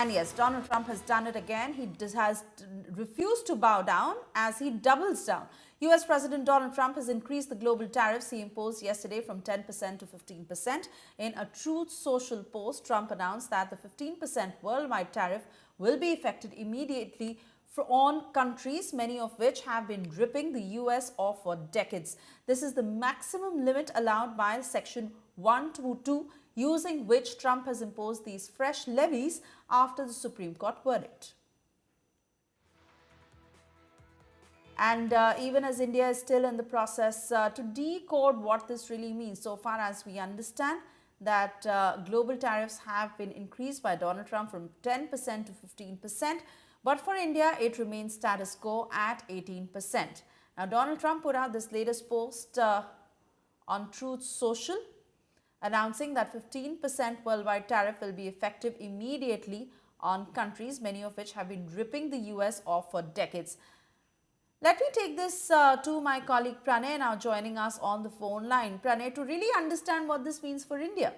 And yes, Donald Trump has done it again. He has refused to bow down as he doubles down. US President Donald Trump has increased the global tariffs he imposed yesterday from 10% to 15%. In a Truth Social post, Trump announced that the 15% worldwide tariff will be effected immediately on countries, many of which have been ripping the US off for decades. This is the maximum limit allowed by Section 122, using which Trump has imposed these fresh levies after the Supreme Court verdict. And even as India is still in the process to decode what this really means, so far as we understand that global tariffs have been increased by Donald Trump from 10% to 15%, but for India, it remains status quo at 18%. Now, Donald Trump put out this latest post on Truth Social, announcing that 15% worldwide tariff will be effective immediately on countries, many of which have been ripping the US off for decades. Let me take this to my colleague Pranay, now joining us on the phone line. Pranay, to really understand what this means for India.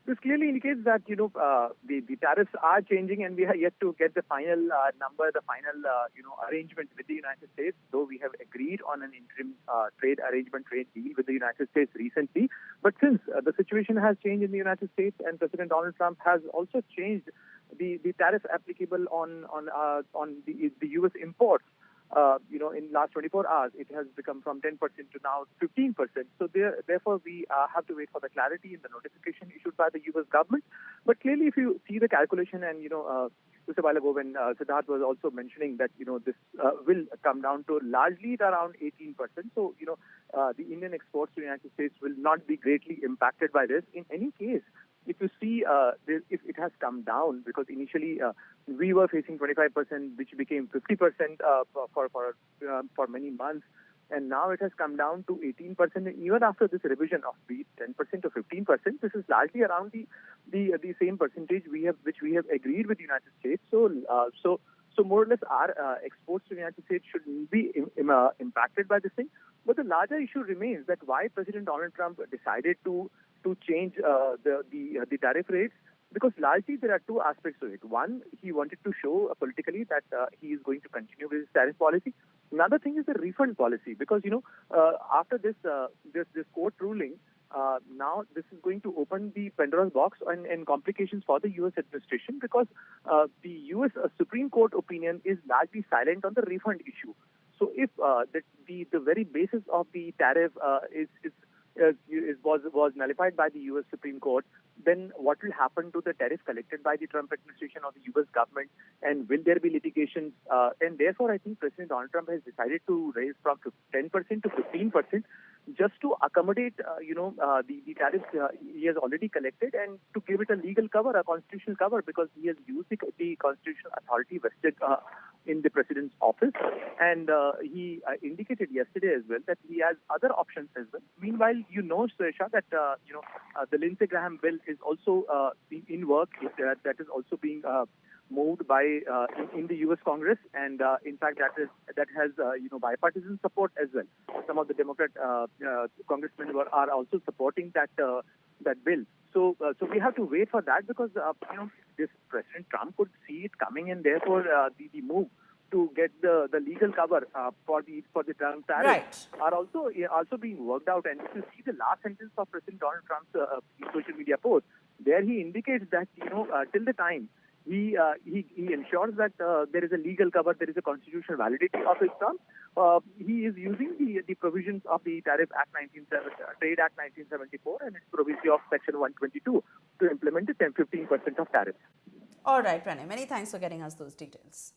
This clearly indicates that the tariffs are changing, and we are yet to get the final number, the final arrangement with the United States. Though we have agreed on an interim trade deal with the United States recently, but since the situation has changed in the United States, and President Donald Trump has also changed the tariff applicable on the U.S. imports. In last 24 hours, it has become from 10% to now 15%. So therefore, we have to wait for the clarity in the notification issued by the U.S. government. But clearly, if you see the calculation, and just a while ago when Siddharth was also mentioning that this will come down to largely around 18%. So the Indian exports to the United States will not be greatly impacted by this. In any case, if you see if it has come down, because initially we were facing 25%, which became 50% for many months, and now it has come down to 18%. And even after this revision of the 10% to 15%, this is largely around the same percentage which we have agreed with the United States. So more or less, our exports to the United States should be impacted by this thing. But the larger issue remains that why President Donald Trump decided to change the tariff rates, because largely there are two aspects to it. One, he wanted to show politically that he is going to continue with his tariff policy. Another thing is the refund policy, because after this court ruling, now this is going to open the Pandora's box and complications for the U.S. administration, because the U.S. Supreme Court opinion is largely silent on the refund issue. So if the very basis of the tariff was nullified by the U.S. Supreme Court, then what will happen to the tariff collected by the Trump administration or the U.S. government, and will there be litigations? And therefore, I think President Donald Trump has decided to raise from 10% to 15%, just to accommodate, the tariffs he has already collected, and to give it a legal cover, a constitutional cover, because he has used the constitutional authority vested in the president's office. And he indicated yesterday as well that he has other options as well. Meanwhile, Suresha, that the Lindsey Graham bill is also in work. That is also being moved by in the U.S. Congress, and in fact that has bipartisan support as well. Some of the Democrat congressmen are also supporting that bill. So we have to wait for that, because this President Trump could see it coming, and therefore the move to get the legal cover for the Trump tariffs are also being worked out. And if you see the last sentence of President Donald Trump's social media post, there he indicates that till the time he ensures that there is a legal cover, there is a constitutional validity of his term, he is using the provisions of the Trade Act 1974 and its provision of Section 122 to implement the 15% of tariffs. All right, Pranay. Many thanks for getting us those details.